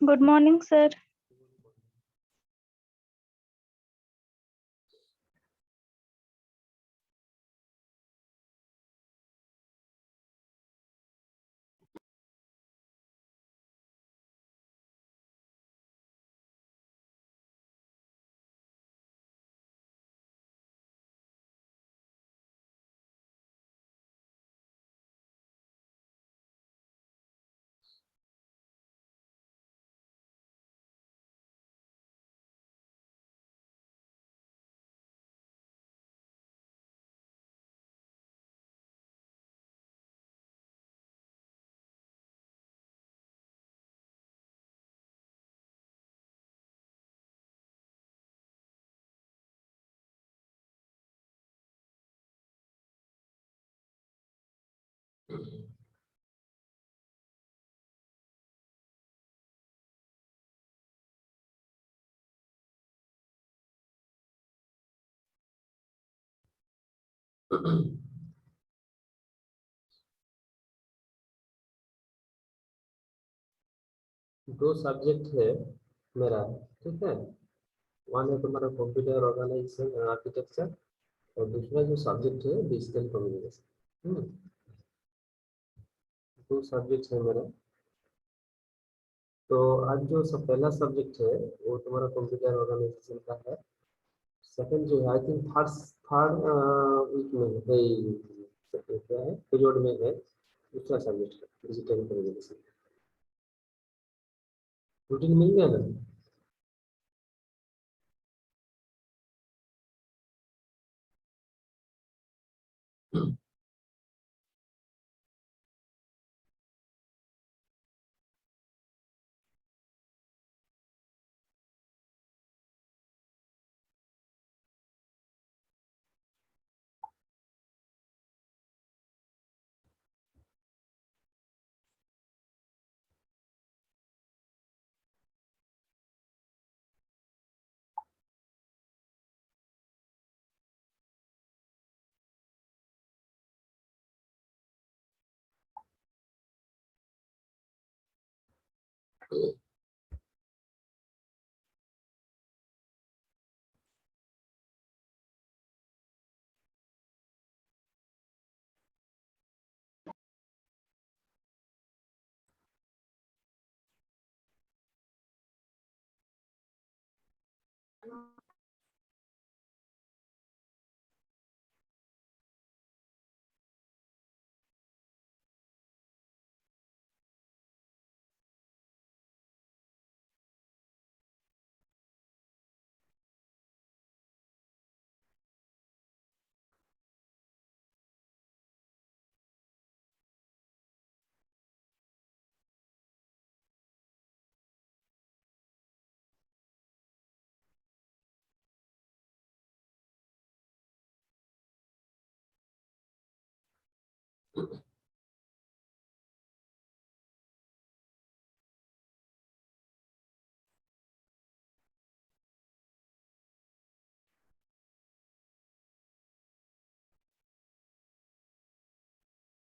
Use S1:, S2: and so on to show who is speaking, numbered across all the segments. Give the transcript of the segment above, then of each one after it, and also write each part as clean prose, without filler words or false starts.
S1: Good morning, sir.
S2: दो subject है मेरा, ठीक है। वन है तुम्हारा कंप्यूटर ऑर्गेनाइजेशन आर्किटेक्चर, और दूसरा जो सब्जेक्ट है डिजिटल कम्युनिकेशन। दो सब्जेक्ट है मेरा। तो आज जो सब पहला सब्जेक्ट है वो तुम्हारा कंप्यूटर ऑर्गेनाइजेशन का है। सेकंड जो है I think third third week में है, क्या है पीरियड में है दूसरा सब्जेक्ट है डिजिटल कम्युनिकेशन। रूटीन मिल गया ना?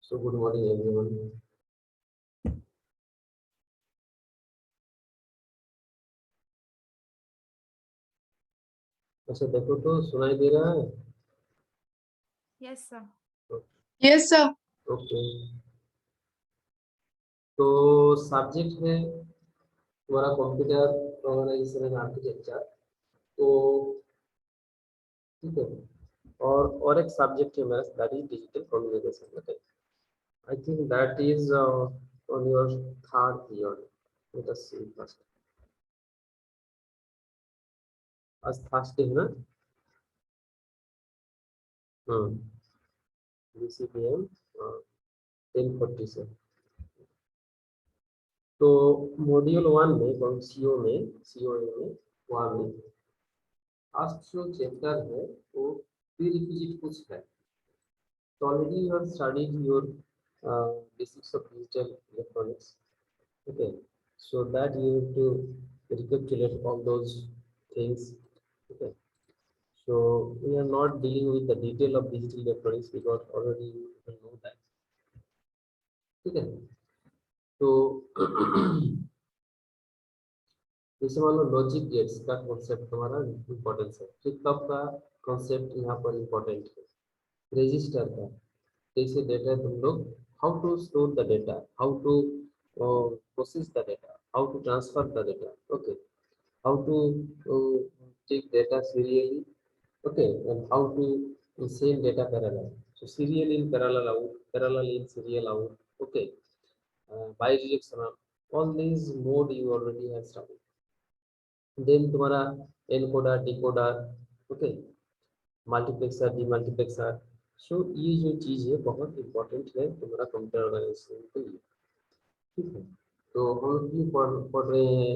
S2: So good morning everyone. अच्छा देखो तो सुनाई दे रहा है?
S1: Yes, sir.
S3: Yes, sir.
S2: Okay. तो सब्जेक्ट है तुम्हारा कंप्यूटर ऑर्गेनाइजेशन एंड आर्किटेक्चर। तो ठीक है। और एक सब्जेक्ट है मेरा that is digital communication. Okay, I think that is on your third year. Let us see first. आज थर्सडे है ना? BCPM 10:40 से। तो मॉड्यूल 1 में सीओए में वहाँ में फर्स्ट जो चैप्टर है वो प्री रिक्विजिट कुछ है। So already you have studied your basics of digital electronics. Okay, so that you have to recapitulate all those things. Okay, so we are not dealing with the detail of digital electronics because already you know that. Okay, so जैसे मान लो logic gates का concept तुम्हारा importance है, flip flop का concept यहाँ पर important है, register का कैसे डेटा तुम लोग, how to store the data, how to process the data, how to transfer the data, okay, how to take data serially, okay, and how to send data parallel. So serial in parallel out, parallel in serial out, okay, bidirectional, all these mode you already have studied. Then तुम्हारा encoder, decoder, okay, multiplexer, demultiplexer. So ये जो चीज़ है बहुत important है तुम्हारा computer organisation के लिए, ठीक है। तो हम क्यों पढ़ रहे हैं,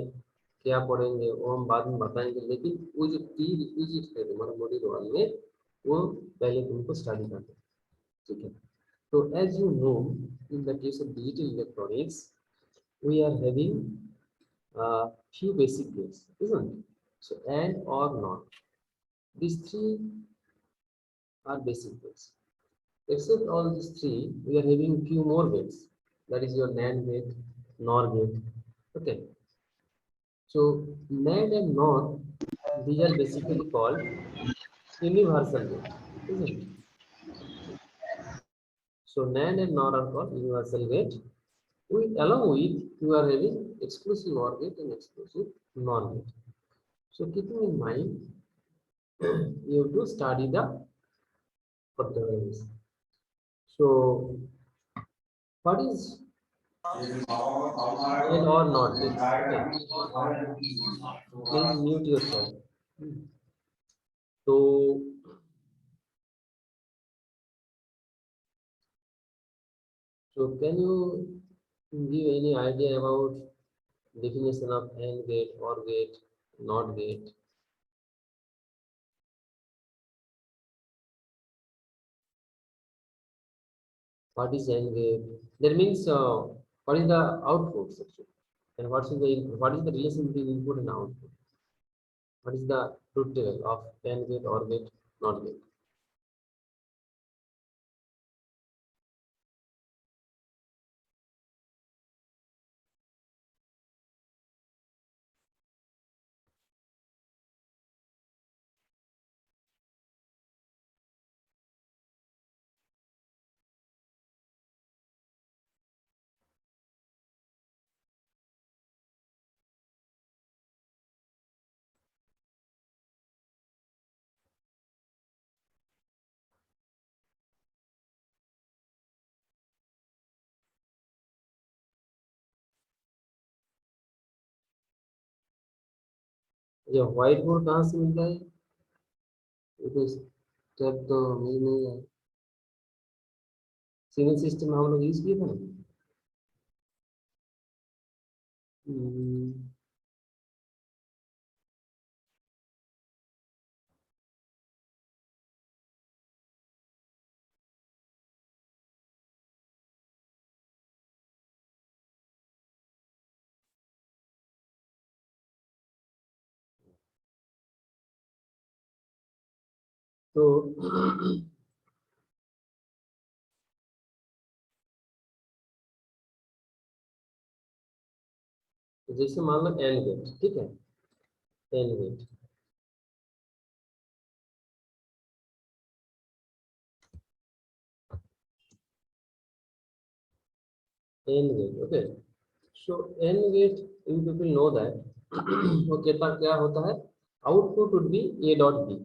S2: क्या पढ़ेंगे वो हम बाद में बताएंगे, लेकिन वो जो की रिक्विजिट है तुम्हारा मॉड्यूल वन में वो पहले तुमको स्टडी करना है, ठीक है। तो as you know, in the case of digital electronics we are having few basic gates, isn't it? So and or not, these three are basic gates. Except all these three, we are having few more gates. That is your NAND gate, NOR gate. Okay. So NAND and NOR, these are basically called universal gate, isn't it? So NAND and NOR are called universal gate. Along with you are having exclusive OR gate and exclusive NOR gate. So keeping in mind, you have to study the factors. So what is and or not gates? Okay. Please mute yourself. So can you give any idea about definition of AND gate, OR gate, NOT gate? What is AND gate? That means what is the output section, and what is the relation between input and output? What is the truth table of AND gate, OR gate, NOT gate? ये white board कहाँ से मिलता है? ये तो step तो मिल नहीं है, सिग्नल सिस्टम हम लोग यूज किए थे ना। तो जैसे मान लो एन गेट, ठीक है, AND gate, AND gate, okay. So AND gate, you people know that वो कहता क्या होता है, output would be A dot B,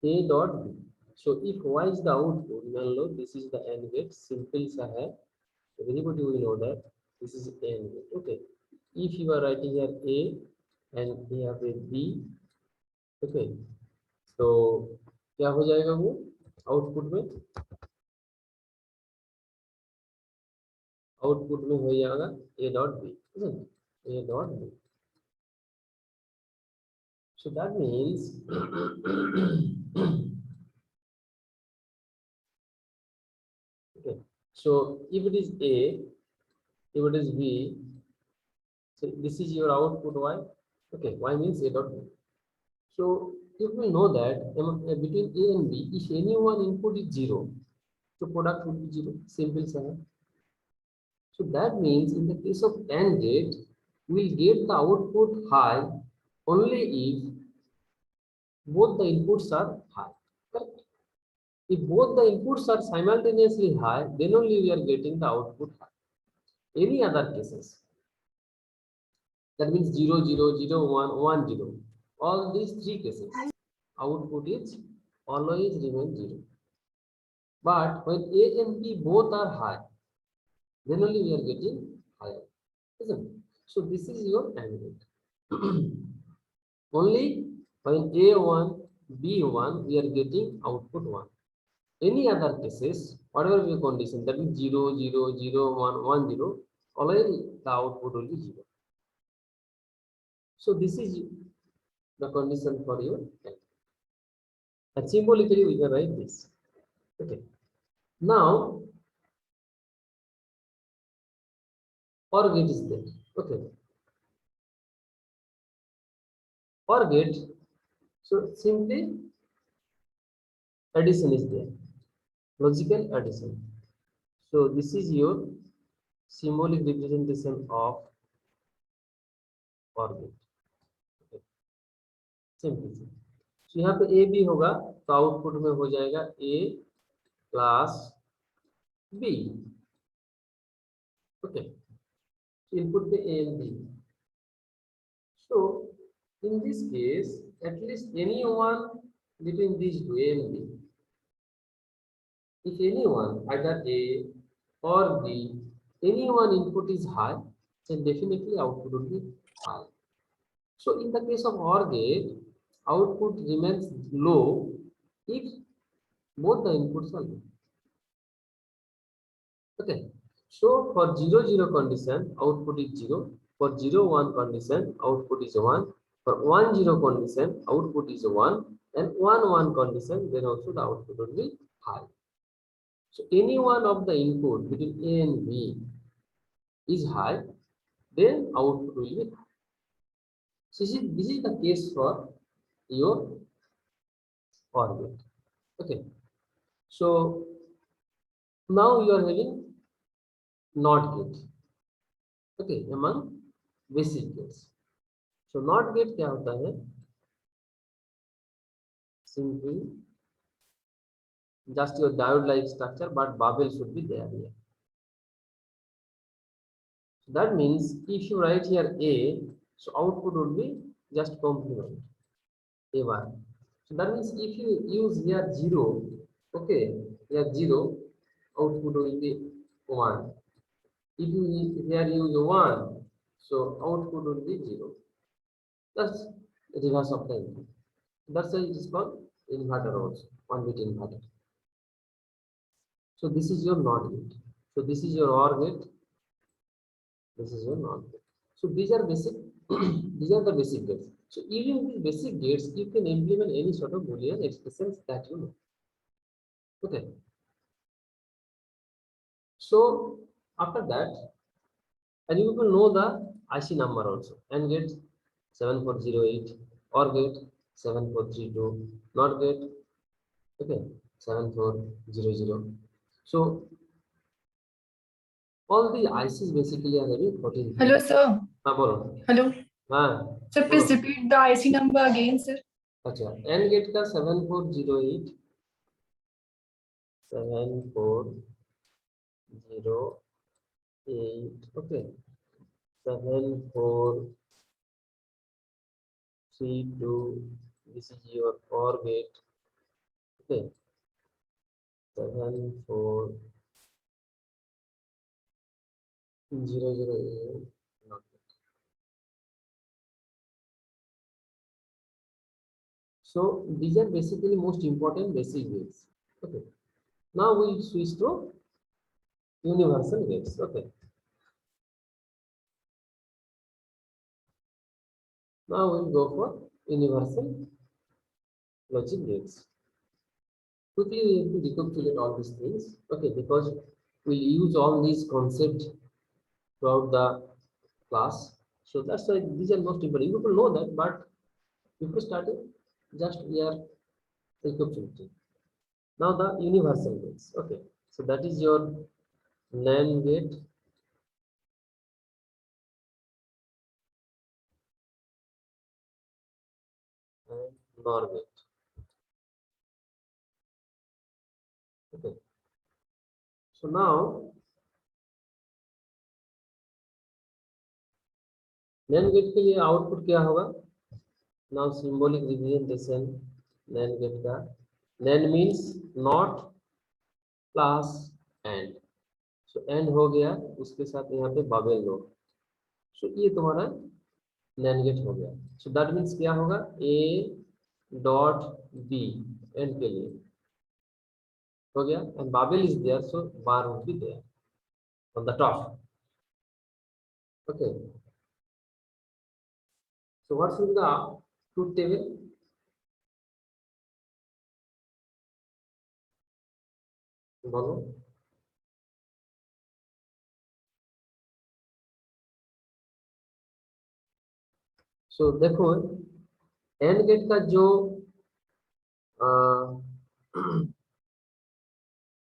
S2: A dot b. So if y is the output, मान लो this is the AND gate, simple सा है, everybody will know that this is AND gate, okay. if you are writing here a and you have a b, okay, तो क्या हो जाएगा वो output में, आउटपुट में हो जाएगा A dot B, A dot B. So that means okay, so if it is a, if it is b, so this is your output y, okay, y means a dot b. So if we know that between a and b, if any one input is 0, so product would be 0, simple sir. So that means in the case of AND gate, we'll get the output high only if both the inputs are high. Correct? If both the inputs are simultaneously high, then only we are getting the output high. Any other cases, that means 0, 0, 0, 1, 1, 0. All these three cases, output is always remain 0. But when A and B both are high, then only we are getting higher, isn't it? So this is your AND gate. Only when A1, B1, we are getting output 1. Any other cases, whatever we condition, that means 0, 0, 0, 1, 1, 0, always the output will be 0. So this is the condition for your AND. And symbolically we can write this. Okay. Now OR gate is there. Okay. OR gate, so simply addition is there. Logical addition. So this is your symbolic representation of OR gate. Okay. Simple. So यहाँ पे A B होगा तो output में हो जाएगा A plus B. Okay, input पे A and B. So in this case, at least any one between these two, A and B, if anyone, either A or B, any one input is high, then definitely output will be high. So in the case of OR gate, output remains low if both the inputs are low. Okay. So for 0, 0 condition, output is 0. For 0, 1 condition, output is 1. For 1, 0 condition, output is 1. And 1, 1 condition, then also the output will be high. So any one of the input between A and B is high, then output will be high. So this is the case for your OR gate. Okay. So now you are having NOT gate. Okay, among basic gates. So NOT gate क्या होता है? Simply just your diode like structure, but bubble should be there here. So that means if you write here A, so output would be just complement A1. So that means if you use here 0, okay, here 0, output will be 1. If you here use 1, so output will be 0. That's the reverse of the input. That's why it is called inverter also, 1-bit inverter. So this is your NOT gate. So this is your OR gate. This is your NOT gate. So these are basic. These are the basic gates. So even these basic gates, you can implement any sort of Boolean expressions that you know. Okay. So after that, and you will know the IC number also. AND gate 7408, OR gate 7432, NOT gate, okay, 7400. So all the ICs basically are having 14.
S3: Hello, sir.
S2: हाँ बोलो.
S3: Hello.
S2: हाँ.
S3: Sir, please
S2: बोलो.
S3: repeat the IC number again, sir.
S2: अच्छा, AND gate का 7408, 7408, okay, 7432. This is your OR gate, okay, 7400. So these are basically most important basic gates. Okay. Now we will switch to universal gates. Okay. Now we will go for universal logic gates. Quickly we have to recapitulate all these things. Okay, because we use all these concepts throughout the class. So that's why these are most important. You people know that, but before starting, just we are recapitulating. Now the universal gates. Okay, so that is your NAND gate, NOR gate. Okay. So now NAND gate के लिए output क्या होगा? Now symbolic representation NAND gate का, NAND means not plus AND. So AND हो गया, उसके साथ यहाँ पे बबल लो. So ये तुम्हारा NAND गेट हो गया. So that means क्या होगा? A dot B AND के लिए हो गया, and bubble is there, so bar will be there on the top. Okay. So what should be the truth table? बोलो. So देखो AND गेट का जो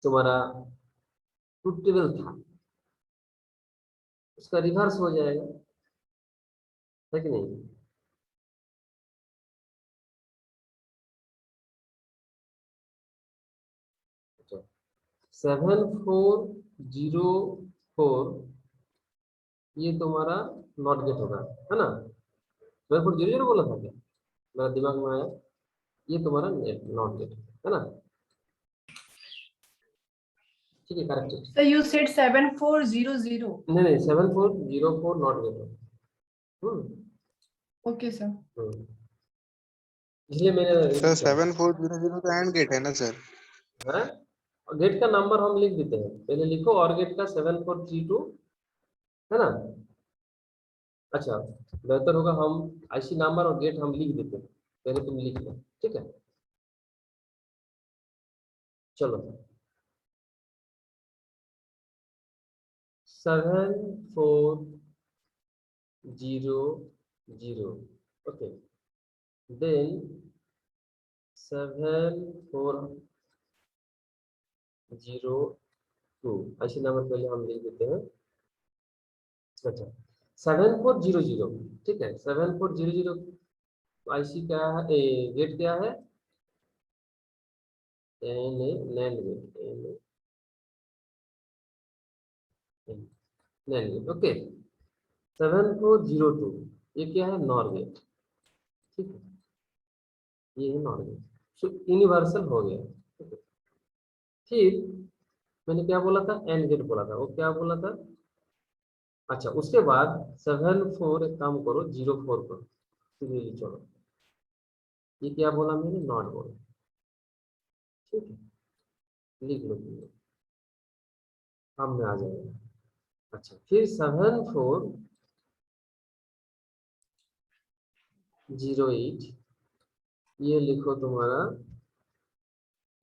S2: तुम्हारा ट्रूथ टेबल था उसका रिवर्स हो जाएगा, है कि नहीं? अच्छा, 7404 ये तुम्हारा नॉट गेट होगा, है ना? 7400 बोला था क्या? मेरा दिमाग में आया, ये तुम्हारा नॉट गेट है ना? ठीक है, करेक्ट है.
S3: So you said 7400.
S2: नहीं 7404 नॉट गेट है.
S3: Okay, sir.
S2: इसलिए मैंने
S4: सर 7400 का एंड गेट है ना सर?
S2: है, गेट का नंबर हम लिख देते हैं, पहले लिखो और गेट का 7432 है ना? अच्छा, बेहतर होगा हम आईसी नंबर और गेट हम लिख देते हैं, पहले तुम लिख लो, ठीक है? चलो 7400. ओके, देन 7402 आईसी नंबर पहले हम लिख देते हैं. अच्छा 7400, ठीक है. 7400 आईसी क्या है, गेट क्या है? NAND gate. ओके, 7402 ये क्या है? NOR gate. ठीक है, ये है नॉर गेट. सो यूनिवर्सल हो गया. ठीक है. फिर मैंने क्या बोला था? एंड गेट बोला था. वो क्या बोला था? अच्छा, उसके बाद 74 एक काम करो, 04 करो. चलो, ये क्या बोला मैंने? नॉट बोला. ठीक है, लिख लो हम में आ जाएगा. अच्छा, फिर 7408 ये लिखो तुम्हारा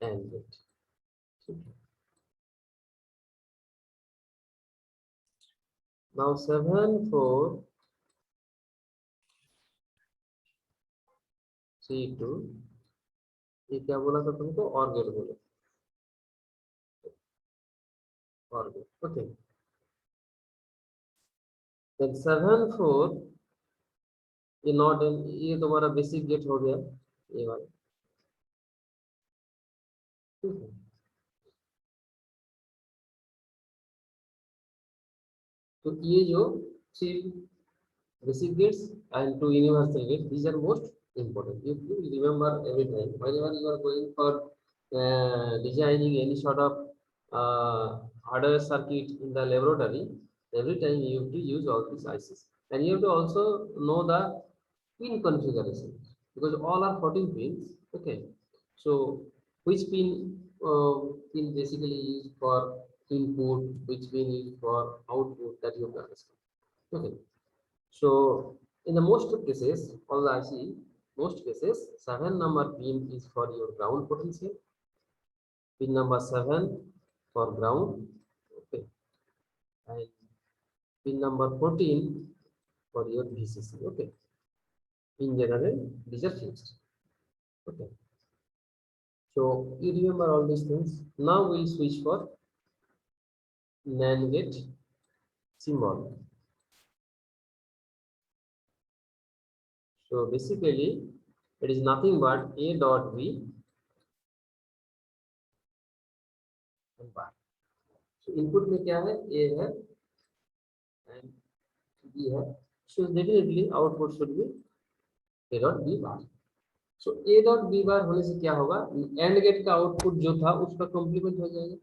S2: एंड गेट. ठीक है. नाउ 7432 ये क्या बोला था तुमको? और गेट बोलो, और गेट. ओके, देन 74 ये नॉट ये तुम्हारा बेसिक गेट हो गया, ये वाला. ठीक है. तो ये जो basic gates and two universal gates, these are most important. You remember every time whenever you are going for designing any sort of hardware circuit in the laboratory. Every time you have to use all these ICs, and you have to also know the pin configuration, because all are 14 pins. Okay, so which pin basically used for input, which pin is for output, that you have to understand. Okay. So in the most cases, all I see, most cases, 7 number pin is for your ground potential, pin number 7 for ground, okay, and pin number 14 for your VCC. Okay, in general, these are fixed. Okay, so you remember all these things. Now we'll switch for NAND gate symbol. So basically, it is nothing but a dot b and bar. So input में क्या है, a है and b है, so definitely output should be a dot b bar. So a dot b bar होने से क्या होगा, and gate का आउटपुट जो था उसका कॉम्प्लीमेंट हो जाएगा,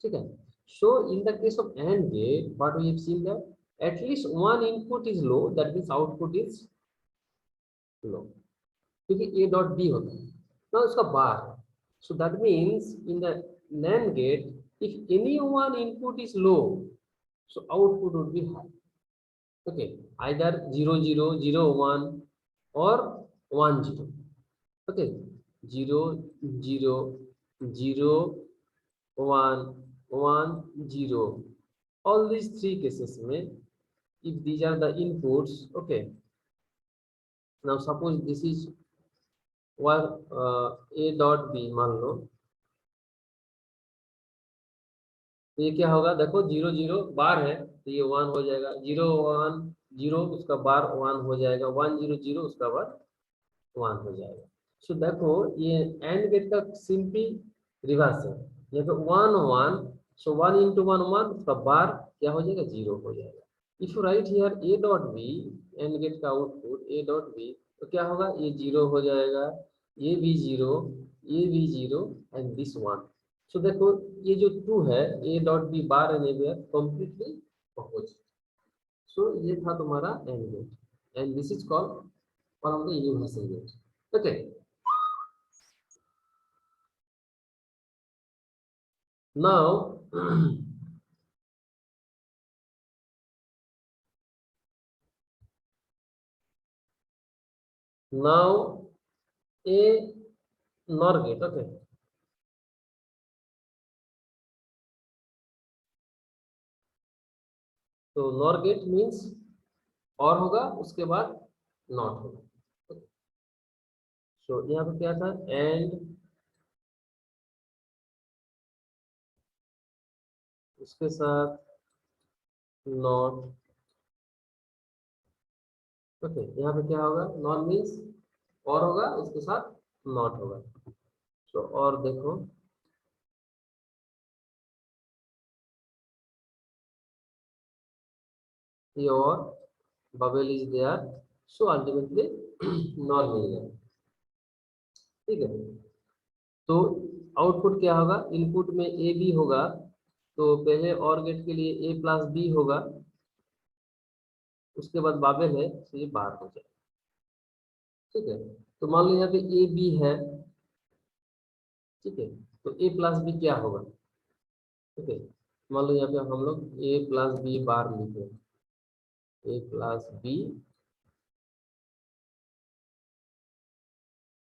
S2: ठीक है. So in the case of AND gate, what we have seen that at least one input is low, that means output is low, क्योंकि a dot b होता है ना उसका बार. So that means in the NAND gate, if any one input is low, so output would be high. Okay, either 0 0 0 1 or 1 0. Okay, 0 0 0 1 1 0. All these three cases में, if these are the inputs, okay. Now suppose this is one a dot b, मान लो तो ये क्या होगा, देखो 0 0 बार है तो ये 1 हो जाएगा, 0 1 0 उसका बार 1 हो जाएगा, 1 0 0 उसका बार 1 हो जाएगा. सो देखो ये एंड गेट का सिंपली रिवर्स है, यहाँ पे 1 1, सो 1 into 1 1, उसका बार क्या हो जाएगा, 0 हो जाएगा. If you write here a dot b, AND gate का आउटपुट a dot b, तो क्या होगा, ये 0 हो जाएगा, ये भी 0, ये भी 0 एंड दिस 1. सो देखो ये जो 2 है, a dot b bar and everywhere completely opposite. So ये था तुम्हारा AND gate and this is called one of the universal gate. Okay, now now a NOR gate. Okay, तो NOR gate means और होगा उसके बाद नॉट होगा. सो यहाँ पे क्या था, एंड उसके साथ नॉट. ओके, यहाँ पे क्या होगा, नॉट मीन्स और होगा उसके साथ नॉट होगा. सो और देखो ये और bubble is there, so ultimately not मिल गया, ठीक है. तो आउटपुट क्या होगा, इनपुट में ए बी होगा, तो पहले और गेट के लिए a प्लस बी होगा, उसके बाद बाबेल है तो ये बाहर हो जाएगा, ठीक है. तो मान लो यहाँ पे ए बी है, ठीक है, तो a प्लस बी क्या होगा. ओके, मान लो यहाँ पे हम लोग a प्लस बी बार लिखे, a प्लस बी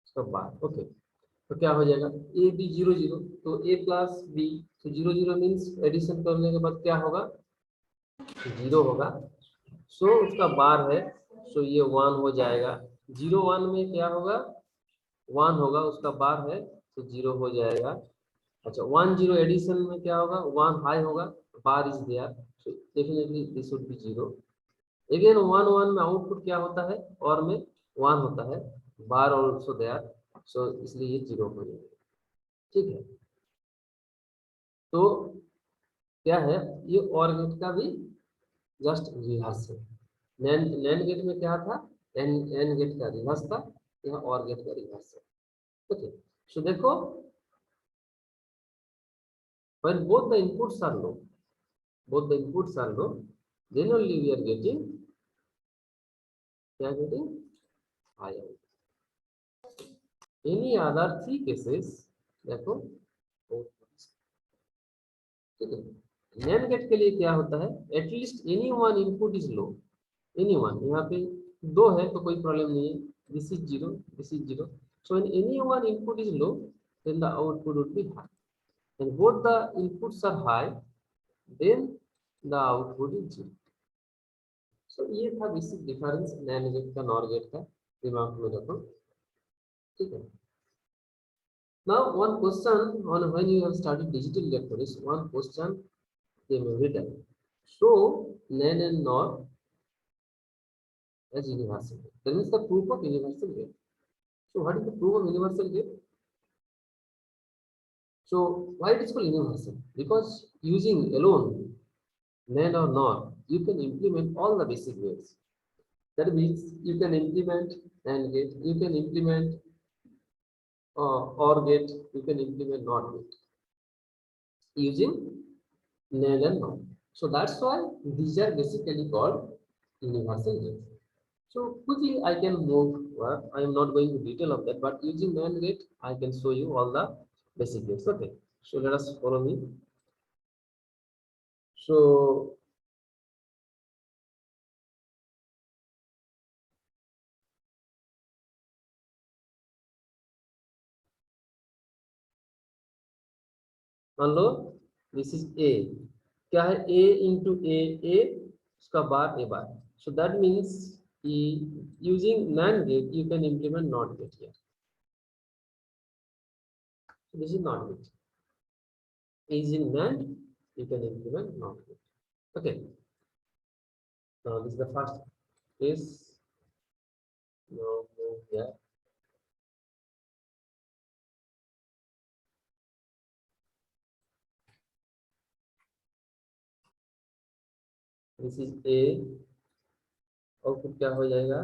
S2: सब बार. ओके, तो क्या हो जाएगा, ए बी 0 0, तो a प्लस बी, तो 0 0 मीन्स एडिशन करने के बाद क्या होगा, 0 होगा. सो उसका बार है, सो ये 1 हो जाएगा. 0 1 में क्या होगा, 1 होगा, उसका बार है तो 0 हो जाएगा. अच्छा, 1 0 एडिशन में क्या होगा, 1 हाई होगा, bar is there, so definitely this would be 0. Again 1 1 में आउटपुट क्या होता है, और में 1 होता है, बार ऑल्सो देयर, सो इसलिए ये 0 हो जाएगा, ठीक है. तो क्या है, ये और गेट का भी जस्ट रिवर्स है. नैंड गेट में क्या था, एन गेट का रिवर्स था, यहाँ और गेट का रिवर्स है. ओके, सो देखो when both the inputs are low, then only we are getting high output. Any other three cases देखो, ठीक है. नैंड गेट के लिए क्या होता है, at least any one input is low, any one. यहाँ पे 2 है तो कोई प्रॉब्लम नहीं है, this is 0, this is 0. So when any one input is low, then the output would be high. When both the inputs are high, then the output is 0. सो ये था बेसिक डिफरेंस नैंड गेट का NOR gate का, दिमाग में रखो, ठीक है. Now one question on when you have studied digital electronics, one question they may be done. So NAND and NOR as universal. That means the proof of universal gate. So what is the proof of universal gate? So why it is called universal? Because using alone NAND or NOR, you can implement all the basic gates. That means you can implement AND gate, you can implement OR gate, you can implement NOT gate using NAND and NOR. So that's why these are basically called universal gates. So quickly I can move. I am not going to detail of that, but using NAND gate, I can show you all the basic gates. Okay, so let us follow me. So मान लो this is a, क्या है ए into a उसका bar a bar. So that means using NAND gate you can implement NOT gate here. So this is NOT gate. Using NAND you can implement NOT gate. Okay. Now this is the first case. Now move here. This is A. Output क्या हो जाएगा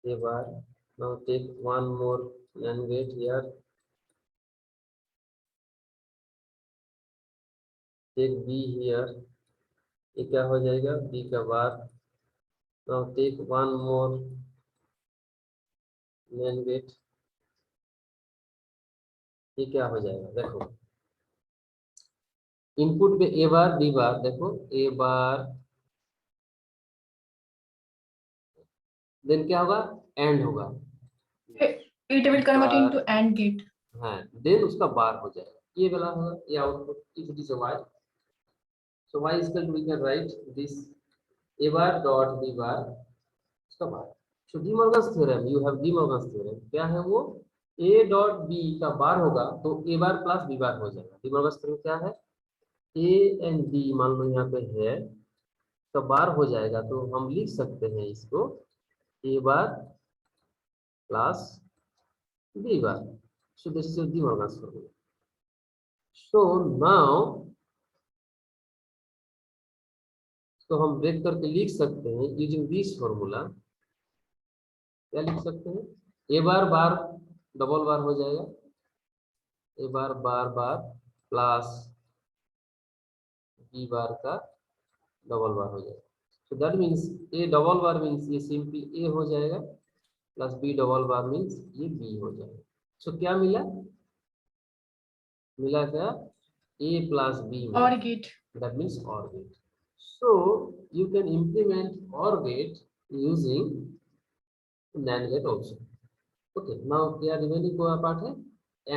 S2: A bar. Now take one more NAND gate here. Take B here. ये क्या हो जाएगा B का bar. Now take one more NAND gate. ये क्या हो जाएगा देखो इनपुट पे ए बार बी बार. देखो ए बार देन क्या होगा एंड होगा.
S3: It will convert into AND gate.
S2: हाँ देन उसका बार हो जाएगा ये वाला होगा ये output. If it is a y, so y is equal to we can write this a bar dot b bar उसका बार. so De Morgan's theorem, you have De Morgan's theorem. क्या है वो a dot b का बार होगा तो a bar plus b बार हो जाएगा. De Morgan's theorem क्या है a and b मान लो यहाँ पे है तो बार हो जाएगा तो हम लिख सकते हैं इसको a bar plus b bar. so this is your De Morgan's formula. so now तो हम ब्रेक करके लिख सकते हैं यूजिंग दिस फॉर्मूला. क्या लिख सकते हैं ए बार बार डबल बार हो जाएगा A bar bar bar plus B bar का डबल बार हो जाएगा. So that means A double bar means ये सिंपली ए हो जाएगा plus B double bar means ये बी हो जाएगा. सो क्या मिला मिला क्या A plus B
S3: OR gate.
S2: That means OR gate. So you can implement OR gate using NAND gate also. Okay, now क्या रिमेनिंग को पार्ट है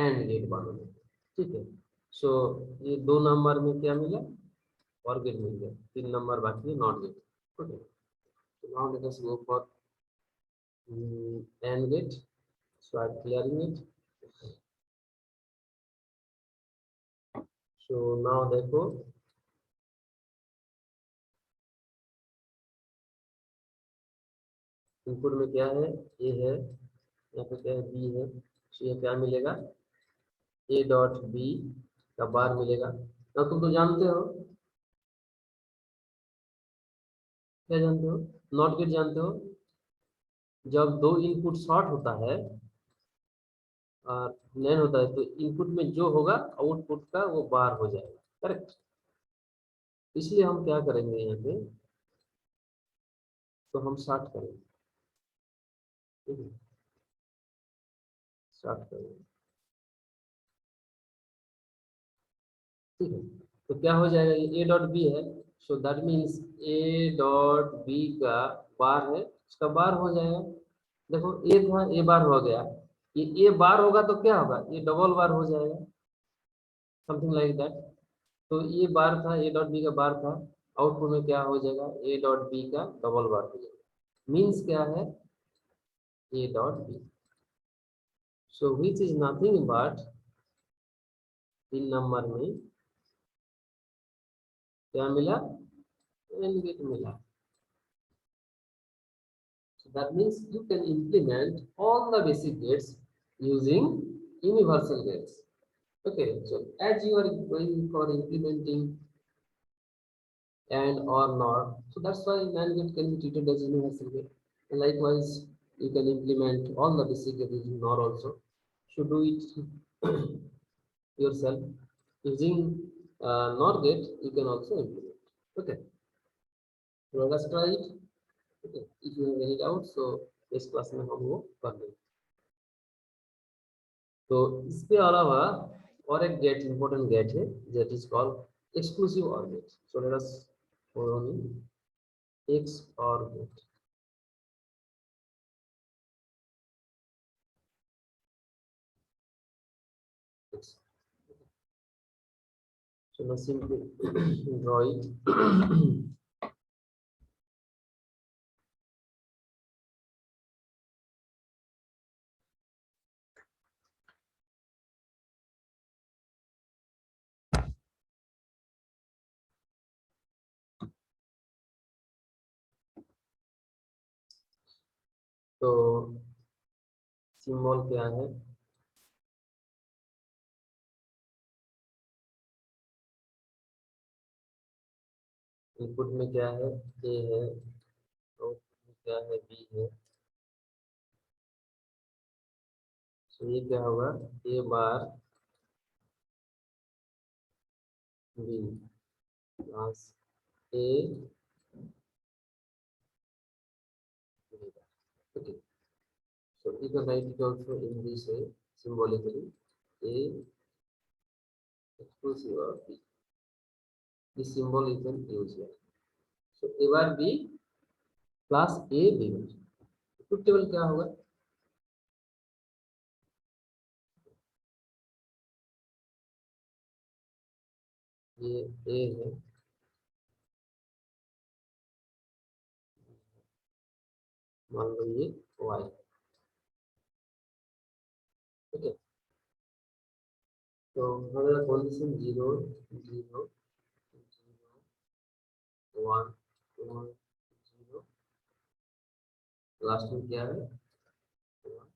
S2: AND gate बनाना. ठीक है. So ये 2 नंबर में क्या मिला OR gate मिल गया. 3 नंबर बाकी है NOT gate. Okay. So now let us go for AND gate. So I'm clearing it. So now देखो इनपुट में क्या है ए है यहाँ पे क्या है बी है. तो ये क्या मिलेगा ए डॉट बी का बार मिलेगा. ना तुम तो जानते हो क्या जानते हो नॉट गेट जानते हो. जब 2 इनपुट शॉर्ट होता है और नैन होता है तो इनपुट में जो होगा आउटपुट का वो बार हो जाएगा. करेक्ट. इसलिए हम क्या करेंगे यहाँ पे तो हम शॉर्ट करेंगे. स्टार्ट करेंगे. ठीक है. तो क्या हो जाएगा ये ए डॉट बी है. So that means A dot B का बार है उसका बार हो जाएगा. देखो ए था ए बार हो गया ये ए बार होगा तो क्या होगा ये डबल बार हो जाएगा समथिंग लाइक दैट. तो ये बार था ए डॉट बी का बार था आउटपुट में क्या हो जाएगा ए डॉट बी का डबल बार हो जाएगा. मीन्स क्या है A dot B. So which is nothing but 3 नंबर में क्या मिला AND gate मिला. So That means you can implement all the basic gates using universal gates. Okay, so as you are going for implementing and or not, so that's why NAND gate can be treated as universal gate. And likewise, you can implement all the basic gates using NOR also. So do it yourself using NOR gate. You can also implement. Okay, so let's try it. Okay. If you have any doubt, so इस class में हम वो कर देंगे. तो इसके अलावा और एक गेट इंपॉर्टेंट गेट है that is called exclusive OR gate. So let us follow me XOR gate. So now simply draw it. तो सिंबल क्या है? इनपुट में क्या है? ए है. आउटपुट में क्या है? बी है. तो ये क्या होगा? A bar B plus A. Okay. So you can write it also in this way symbolically. A exclusive of B. This symbol is then used here. So A bar B plus A B bar. Truth table क्या होगा? ये A है, मान लो ये Y. Okay, तो हमारा condition 0 0 0 1 1 0. Last में क्या है? 1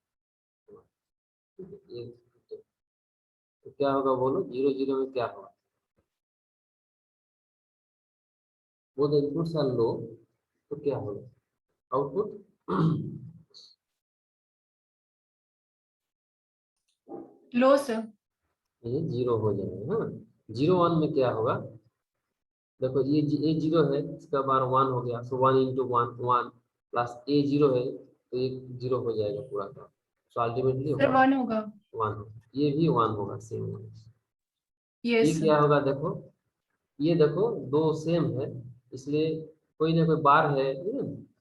S2: 1. ये तो क्या होगा बोलो? 0 0 में क्या होगा? वो द इनपुट्स आर लो, तो क्या होगा? Output
S3: low sir.
S2: ये 0 हो जाएगा. हाँ, 0 1 में क्या होगा? देखो ये ए 0 है, इसका बार 1 हो गया. सो 1 into 1 1 प्लस ए 0 है, तो ये 0 हो जाएगा पूरा का. सो अल्टीमेटली
S3: सर 1 होगा.
S2: 1. ये भी 1 होगा, सेम. ये
S3: यस
S2: क्या होगा? देखो ये देखो दो सेम है, इसलिए कोई ना कोई बार है.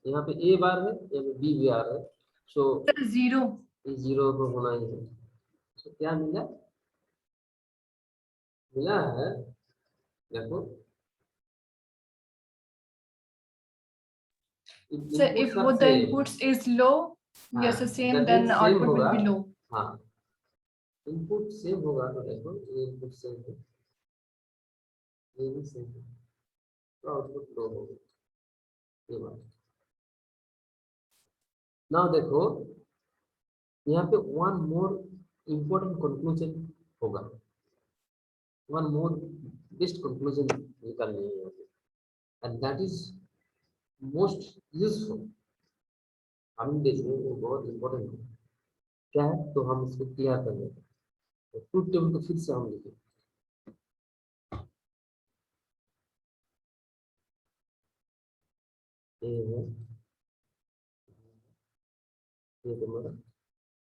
S2: यहाँ पे ए बार है, यहाँ पे बी बार है. So
S3: sir 0.
S2: ये 0 तो होना ही है. तो क्या मिला? मिला है, देखो
S3: sir if
S2: inputs are
S3: both the
S2: same.
S3: inputs is low, yes
S2: हाँ,
S3: same,
S2: that
S3: then
S2: means same
S3: output will
S2: होगा.
S3: be low.
S2: हाँ, इनपुट सेम होगा. तो देखो ये इनपुट सेम है, ये भी सेम है, तो आउटपुट लो होगा. ये बात. नाउ देखो यहाँ पे वन मोर इम्पोर्टेंट कंक्लूजन होगा. वन मोर बेस्ट कंक्लूजन निकालनी है यहाँ पे, and that is most useful. हम देखें वो बहुत इम्पोर्टेंट है. क्या है? तो हम इसको क्लियर कर लेते हैं. तो ट्रुथ टेबल को फिर से हम लिखें. ये है, ये तुम्हारा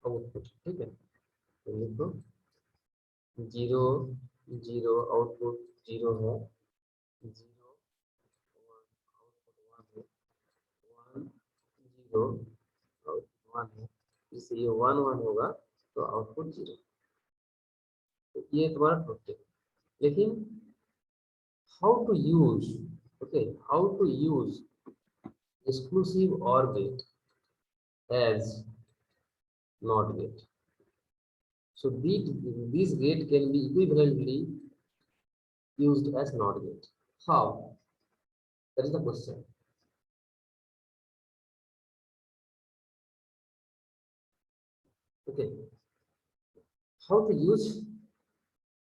S2: आउटपुट. ठीक है, तो लिखो 0 0 आउटपुट 0 है, 0 1 आउटपुट 1 है, 1 0 आउटपुट 1 है. जिससे ये 1 1 होगा, तो आउटपुट 0. तो ये तुम्हारा ट्रुथ टेबल. लेकिन how to use, okay, how to use exclusive OR gate as NOT gate. So these gate can be equivalently used as NOT gate. How? That is the question. Okay, how to use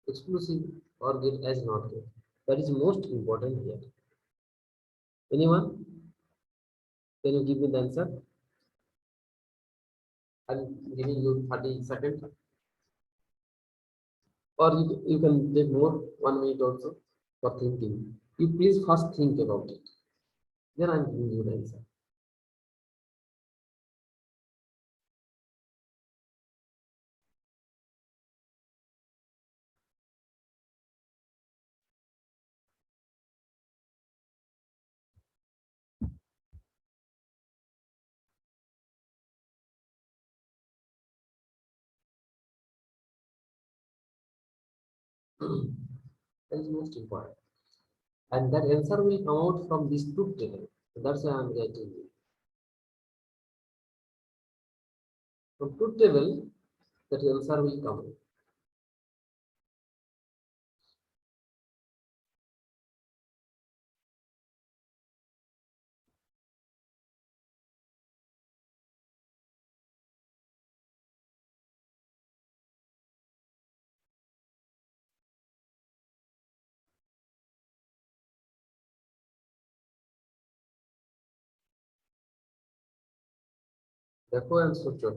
S2: exclusive OR gate as NOT gate? That is most important here. Anyone? Can you give me the answer? I'm giving you 30 seconds, or you can take more, 1 minute also for thinking. You please first think about it. Then I'm giving you the answer. That is most important. And that answer will come out from this truth table. So that's why I'm writing it. From truth table, that answer will come out. देखो and सोचो.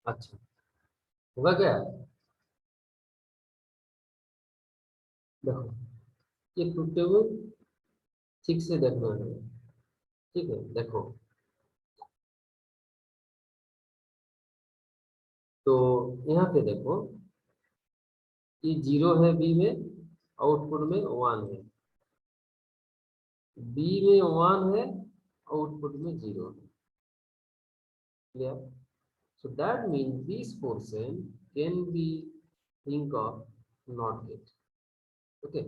S2: अच्छा, होगा क्या? देखो, ये truth table ठीक से देखना है. ठीक है, देखो. तो यहाँ पे देखो, ये 0 है बी में, आउटपुट में 1 है. बी में 1 है, आउटपुट में 0 है. Clear? So that means this portion can be think of not gate. Okay.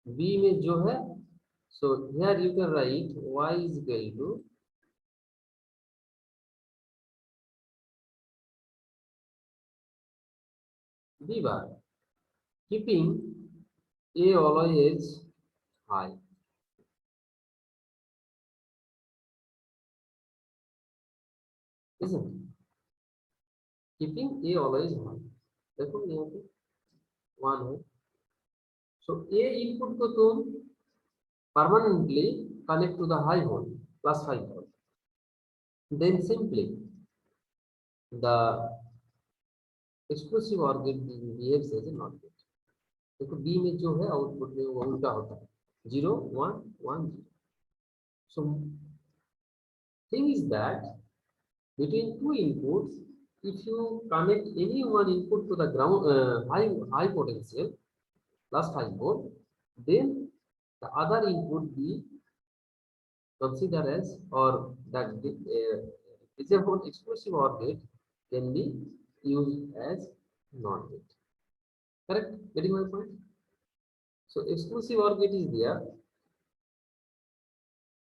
S2: B में जो है, so here you can write y is equal to B bar, keeping A always high. Isn't it? Keeping A always high. देखो यहाँ पे 1 है. So A input को तुम permanently connect to the high volt, plus 5 volt. Then simply the exclusive OR gate behaves as a NOT gate. देखो B में जो है आउटपुट में वो उल्टा होता है, 0 1 1 0. So thing is that between two inputs, if you connect any one input to the ground high potential plus 5 volt, then the other input be considered as, or that example exclusive OR gate can be used as NOT gate. Correct? Getting my point? So exclusive OR gate is there.